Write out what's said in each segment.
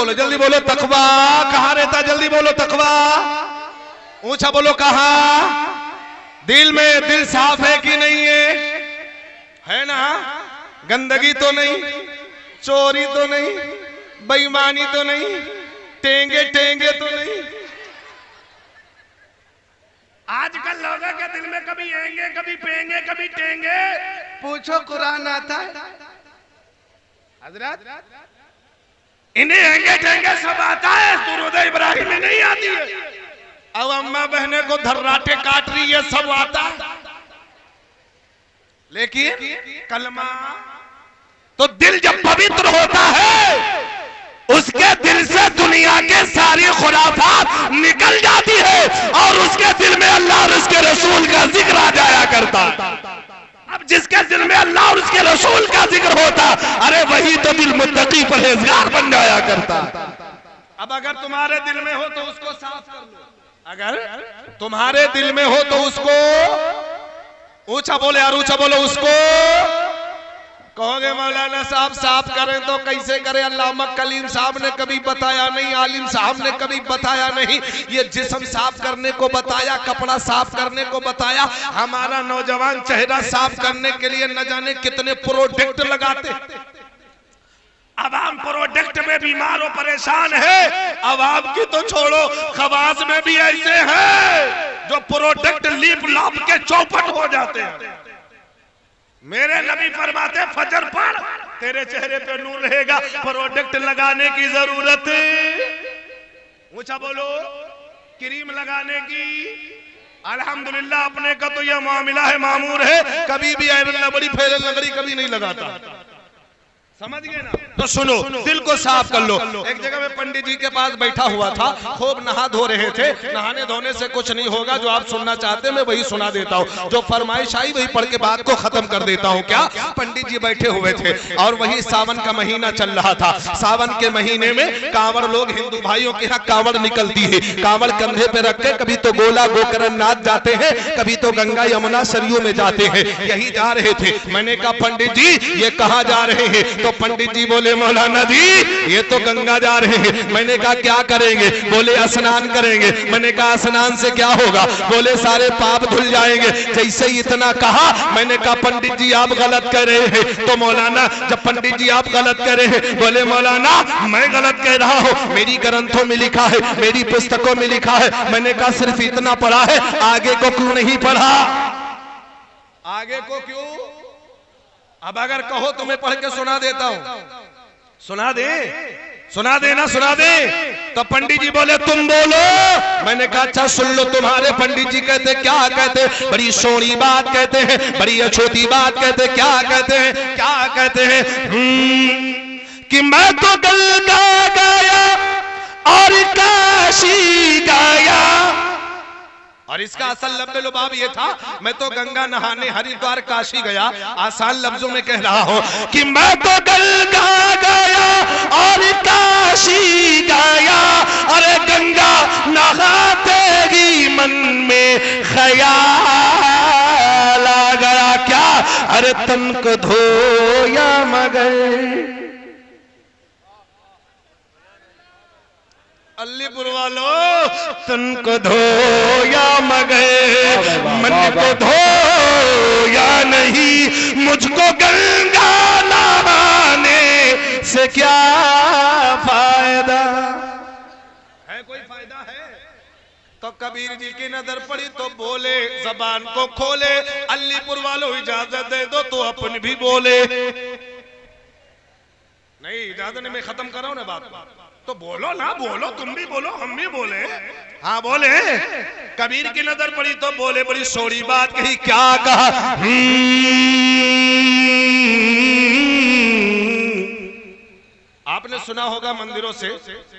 जल्दी बोलो तकवा कहाँ रहता, जल्दी बोलो तकवा, ऊंचा बोलो कहाँ, दिल में, दिल साफ है कि नहीं है ना, गंदगी तो नहीं, चोरी तो नहीं, बेईमानी तो नहीं, टेंगे टेंगे तो नहीं। आजकल लोगों के दिल में कभी एंगे, कभी पेंगे, कभी टेंगे। पूछो कुरान आता है हजरत, इन्हें एंगे टेंगे सब आता है, दुरूद इब्राहिम में नहीं आती है। अब अम्मा बहने को धर्राटे काट रही है, सब आता है, लेकिन कलमा तो दिल जब पवित्र होता है उसके दिल से दुनिया के सारी खुराफात निकल जाती है और उसके दिल में अल्लाह और उसके रसूल का जिक्र आ जाया करता। अब जिसके दिल में अल्लाह और उसके रसूल का जिक्र होता, अरे वही तो दिल मुत्तकी परहेजगार बन जाया करता। अब अगर तुम्हारे दिल में हो तो उसको साफ कर लो, अगर तुम्हारे दिल में हो तो उसको, ऊंचा बोले यार, ऊंचा बोलो उसको। कहोगे मौलाना साहब साफ करें तो कैसे करें, अल्लामा कलीम साहब ने कभी बताया नहीं, आलिम साहब ने कभी बताया नहीं, ये जिस्म साफ करने को बताया, कपड़ा साफ करने को बताया। हमारा नौजवान चेहरा साफ करने के लिए न जाने कितने प्रोडक्ट लगाते। अब हम प्रोडक्ट में बीमार हो, परेशान है। अब आपकी तो छोड़ो, खवास में भी ऐसे हैं जो प्रोडक्ट लीप लाप के चौपट हो जाते हैं। मेरे नबी फरमाते फजर पढ़, तेरे चेहरे पे नूर रहेगा, प्रोडक्ट लगाने की जरूरत, ऊंचा बोलो, क्रीम लगाने की। अल्हम्दुलिल्लाह अपने का तो यह मामला है, मामूर है, कभी भी आयरन लबड़ी फेरन लगड़ी कभी नहीं लगाता, समझ गए ना। तो सुनो, दिल को साफ कर लो। एक जगह में पंडित जी के पास बैठा हुआ था, खूब नहा धो रहे थे। नहाने धोने से कुछ नहीं होगा, जो आप सुनना चाहते हैं मैं वही सुना देता हूँ, जो फरमाइश आई वही पढ़ के बात को खत्म कर देता हूँ। क्या पंडित जी बैठे हुए थे और वही सावन का महीना चल रहा था। सावन के महीने में कांवड़ लोग, हिंदू भाइयों के यहाँ कांवड़ निकलती है, कांवड़ कंधे पे रख के कभी तो गोला गोकरण नाथ जाते हैं, कभी तो गंगा यमुना सरयू में जाते हैं। यही जा रहे थे। मैंने कहा पंडित जी ये कहाँ जा रहे हैं? तो पंडित जी बोले मौलाना जी ये तो गंगा जा रहे हैं। मैंने कहा क्या करेंगे? बोले स्नान करेंगे। मैंने कहा स्नान से क्या होगा? बोले सारे पाप धुल जाएंगे। जैसे ही इतना कहा मैंने कहा पंडित जी आप गलत कह रहे हैं। तो मौलाना जब पंडित जी आप गलत कह रहे हैं, बोले मौलाना मैं गलत कह रहा हूँ, मेरी ग्रंथों में लिखा है, मेरी पुस्तकों में लिखा है। मैंने कहा सिर्फ इतना पढ़ा है, आगे को क्यों नहीं पढ़ा? आगे को क्यों? अब अगर कहो तो मैं पढ़ के सुना देता हूं। सुना दे, सुना दे ना, सुना दे। तो पंडित जी बोले तुम बोलो। मैंने कहा अच्छा सुन लो, तुम्हारे पंडित जी कहते क्या कहते? बड़ी सोनी बात कहते हैं, बड़ी छोटी बात कहते। क्या कहते हैं? क्या कहते हैं? कि मैं तो गंगा गया और काशी गया। और इसका असल लफ्ज़ लुबाब ये था, मैं तो गंगा नहाने हरिद्वार काशी गया। आसान लफ्जों में कह रहा हूं कि मैं तो गंगा गया और काशी गया। अरे गंगा नहाते ही मन में ख्याल आ गया। क्या? अरे तन को धोया मगर। अलीपुर वालों तन को धोया मगर मन को धोया नहीं। मुझको गंगा नहाने से क्या फायदा है? कोई फायदा है? तो कबीर जी की नजर पड़ी तो बोले जबान को खोले, अलीपुर वालों इजाजत दे दो तो अपन भी बोले। नहीं इजाजत नहीं, मैं खत्म कर रहा हूं ना बात। तो बोलो ना, बोलो, तुम भी बोलो, हम भी बोले। हाँ बोले। कबीर की नजर पड़ी तो बोले, बड़ी सोड़ी बात कही। क्या कहा? आपने सुना होगा मंदिरों से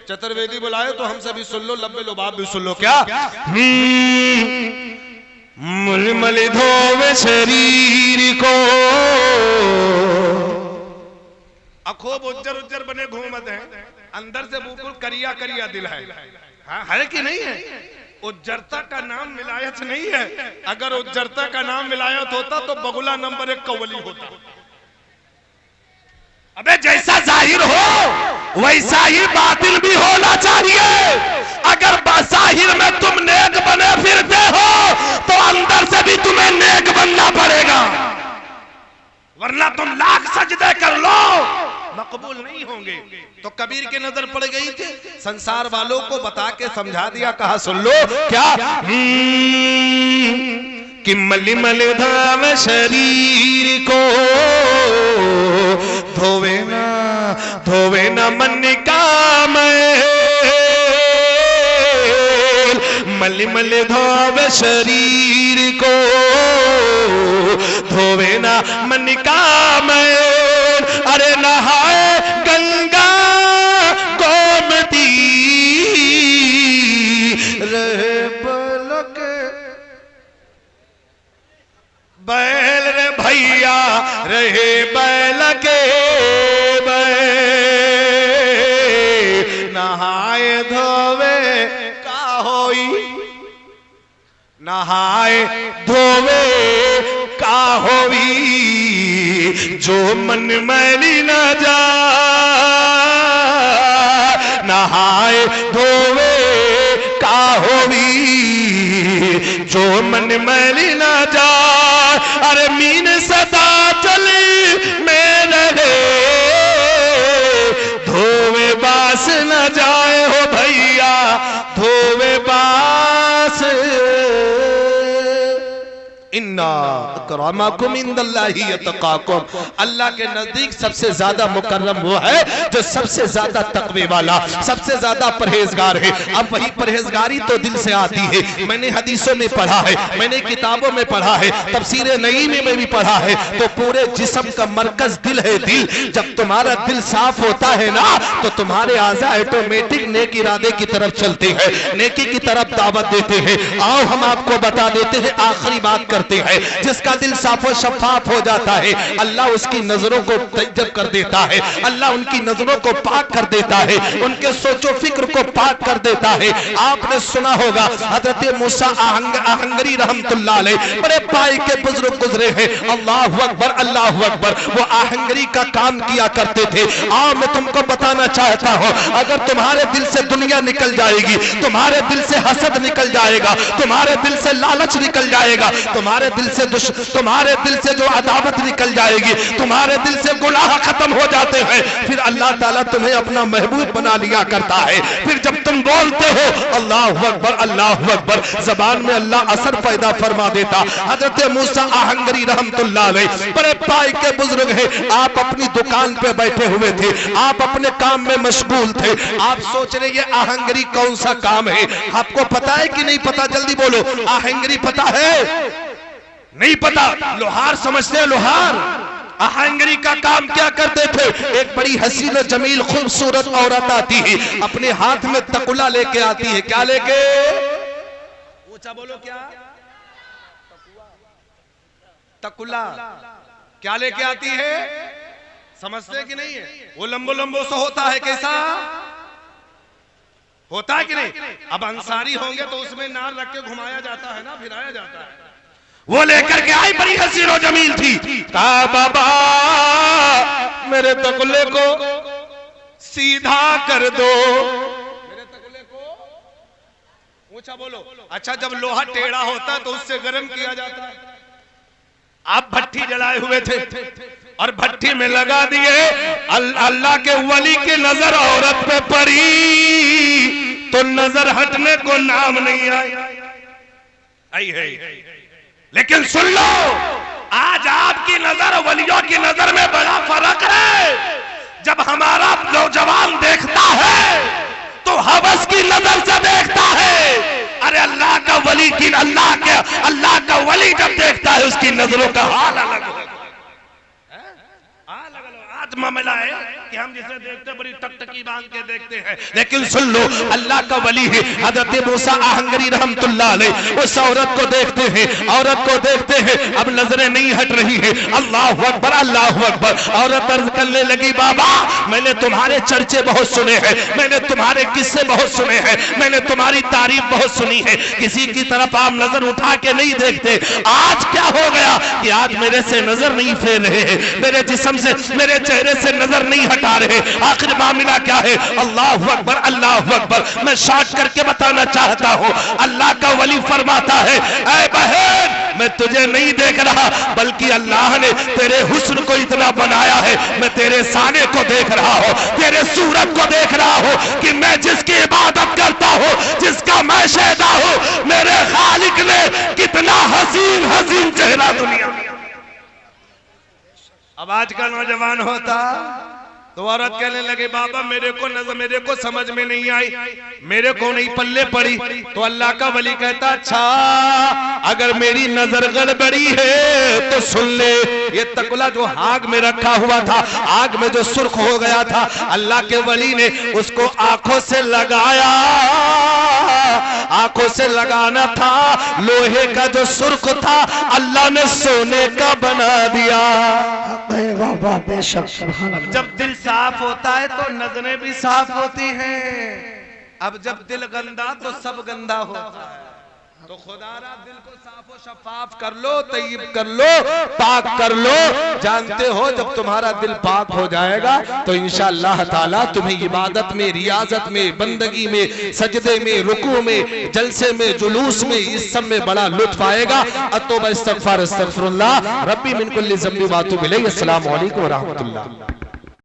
चतुर्वेदी बुलाए तो हम सभी सुन लो, लब्बे लुबाब भी सुन लो। क्या? मलमल धोवे शरीर को, खूब उज्जर उज्जर बने घूमत हैं, अंदर से बिल्कुल करिया करिया दिल है। हाँ है कि नहीं है? उज्जरता का नाम विलायत नहीं है। अगर उज्जरता का नाम विलायत होता तो बगुला नंबर 1 कव्वली होता। अबे जैसा जाहिर हो वैसा ही बातिल भी होना चाहिए। अगर जाहिर में तुम नेक बने फिरते हो तो अंदर से भी तुम्हें नेक बनना पड़ेगा, वरना तुम लाख सजदे कर लो मकबूल नहीं होंगे। तो कबीर की नजर पड़ गई थी, संसार वालों को बता के समझा दिया, कहा सुन लो क्या कि मली मल धाम शरीर को धोवे ना मन का मैल, मली मल धोवे शरीर को धोवे ना मन का मैल। अरे नहाए गंगा गोमती रहे पलक बैल रे भैया रहे बैल के नहाए धोवे का होई, नहाए धोवे का होई जो मन मैली न जा, नहाए धोवे का होई जो मन मैली न जा। अरे मीन सदा चली मेरे धोवे बास न जाए हो भैया धोवे बास। इन्ना अकरमकुम इंदल्लाहि यतकाकुम, अल्लाह के नजदीक सबसे ज्यादा मुकर्रम वो है जो सबसे ज्यादा तकवे वाला, सबसे ज्यादा परहेजगार है। अब वही परहेजगारी तो दिल से आती है। मैंने हदीसों में पढ़ा है, मैंने किताबों में पढ़ा है, तफसीर नईमी में भी पढ़ा है, तो पूरे जिस्म का मरकज दिल है। दिल जब तुम्हारा दिल साफ होता है ना तो तुम्हारे आज़ा ऑटोमेटिक नेक इरादे की तरफ चलते हैं, नेकी की तरफ दावत देते हैं। आओ हम आपको बता देते हैं, आखिरी बात करते हैं। जिसका दिल साफ और शफाफ हो जाता है अल्लाह उसकी नजरों को तैयब कर देता है, अल्लाह उनकी नजरों को पाक कर देता है, उनके सोचो फिक्र को पाक कर देता है। आपने सुना होगा हजरत मूसा आहंगरी रहमतुल्लाह अलैह बड़े पाई के बुजुर्ग गुजरे हैं, अल्लाहु अकबर अल्लाहु अकबर, वो आहंगरी का काम किया करते थे। आओ मैं तुमको बताना चाहता हूं, अगर तुम्हारे दिल से दुनिया निकल जाएगी, तुम्हारे दिल से हसद निकल जाएगा, तुम्हारे दिल से लालच निकल जाएगा, तुम्हारे दिल से जो अदावत निकल जाएगी, तुम्हारे दिल से गुनाह खत्म हो जाते हैं, फिर अल्लाह ताला तुम्हें अपना महबूब बना लिया करता है। फिर जब तुम बोलते हो अल्लाहु अकबर अल्लाहु अकबर, जबान में अल्लाह असर पैदा फरमा देता। हजरत मूसा आहंगरी रहमतुल्लाह अलैह बड़े पाई के बुजुर्ग हैं। आप अपनी दुकान पे बैठे हुए थे, आप अपने काम में मशगूल थे, आप सोच रहे ये आहंगरी कौन सा काम है। आपको पता है कि नहीं पता? जल्दी बोलो, आहंगरी पता है? नहीं पता? लोहार समझते हैं? लोहार आहंगरी का काम क्या करते थे? एक बड़ी हसीन जमील खूबसूरत औरत आती है, अपने हाथ में तकुला लेके आती है। क्या लेके? ऊंचा बोलो, क्या? तकुला। क्या लेके आती है? समझते कि नहीं है? वो लंबो लंबो सा होता है, कैसा होता है कि नहीं? अब अंसारी होंगे तो उसमें नार रख के घुमाया जाता है ना, फिराया जाता है। वो लेकर के आई, बड़ी हसीन और जमील थी। कहा बाबा मेरे तकुले को सीधा कर दो, मेरे तकुले को ऊंचा बोलो। अच्छा, जब लोहा टेढ़ा होता है तो उससे गर्म किया जाता है। आप भट्टी जलाए हुए थे और भट्टी में लगा दिए, अल्लाह के वली की नजर औरत पे पड़ी तो नजर हटने को नाम नहीं आई है। लेकिन सुन लो, आज आपकी नजर वलियों की नजर में बड़ा फर्क है। जब हमारा नौजवान देखता है तो हवस की नजर से देखता है। अरे अल्लाह का वली की अल्लाह का वली जब देखता है उसकी नजरों का हाल अलग होगा। आज मामला है कि हम जिसे देखते बड़ी टकटकी बांध के देखते हैं, लेकिन सुन लो, अल्लाह का वली है हजरत मूसा आहंगरी रहमतुल्लाह अलैह, उस औरत को देखते हैं, औरत को देखते हैं, अब नजरें नहीं हट रही है। अल्लाह अकबर, अल्लाह अकबर। औरत अर्ज करने लगी, बाबा मैंने तुम्हारे चर्चे बहुत सुने हैं, मैंने तुम्हारे किस्से बहुत सुने हैं, मैंने तुम्हारी तारीफ बहुत सुनी है, किसी की तरफ आप नजर उठा के नहीं देखते। आज क्या हो गया कि आज मेरे से नजर नहीं फेर रहे हैं, मेरे जिस्म से, मेरे चेहरे से नजर नहीं हटा रहे, आखिर मामला क्या है? अल्लाह अकबर, अल्लाह अकबर। मैं शॉर्ट करके बताना चाहता हूं, अल्लाह का वली फरमाता है, ऐ बहन मैं तुझे नहीं देख रहा, बल्कि अल्लाह ने तेरे हुस्न को इतना बनाया है, मैं तेरे साने को देख रहा हूं, तेरे सूरत को देख रहा हूं कि मैं जिसकी इबादत करता हूं, जिसका मैं शहदा हूं, मेरे खालिक ने कितना हसीन हसीन चेहरा दुनिया में। अब आज का नौजवान होता तो औरत कहने लगे, बाबा मेरे को समझ में नहीं आई, मेरे को नहीं पल्ले पड़ी। तो अल्लाह का वली कहता, अच्छा अगर मेरी नजर गड़बड़ी है तो सुन ले, ये तकला जो आग में रखा हुआ था, आग में जो सुर्ख हो गया था, अल्लाह के वली ने उसको आंखों से लगाया, आंखों से लगाना था, लोहे का जो सुर्ख था अल्लाह ने सोने का बना दिया। जब दिल साफ होता है तो नजरें भी साफ होती हैं, अब जब दिल गंदा तो सब गंदा होता है। तो खुदारा दिल को साफ और शफाफ कर लो, तय्यब कर लो, पाक कर लो। जानते हो जब तुम्हारा दिल पाक हो जाएगा तो इंशाअल्लाह ताला तुम्हें इबादत में, रियाजत में, बंदगी में, सजदे में, रुकू में, जलसे में, जुलूस में, इस सब में बड़ा लुत्फ आएगा। अतौबा इस्तगफार अस्तगफिरुल्लाह रब्बी मिन कुल्ली ज़ंबि व अतूबु इलैहि। अस्सलामु अलैकुम व रहमतुल्लाह।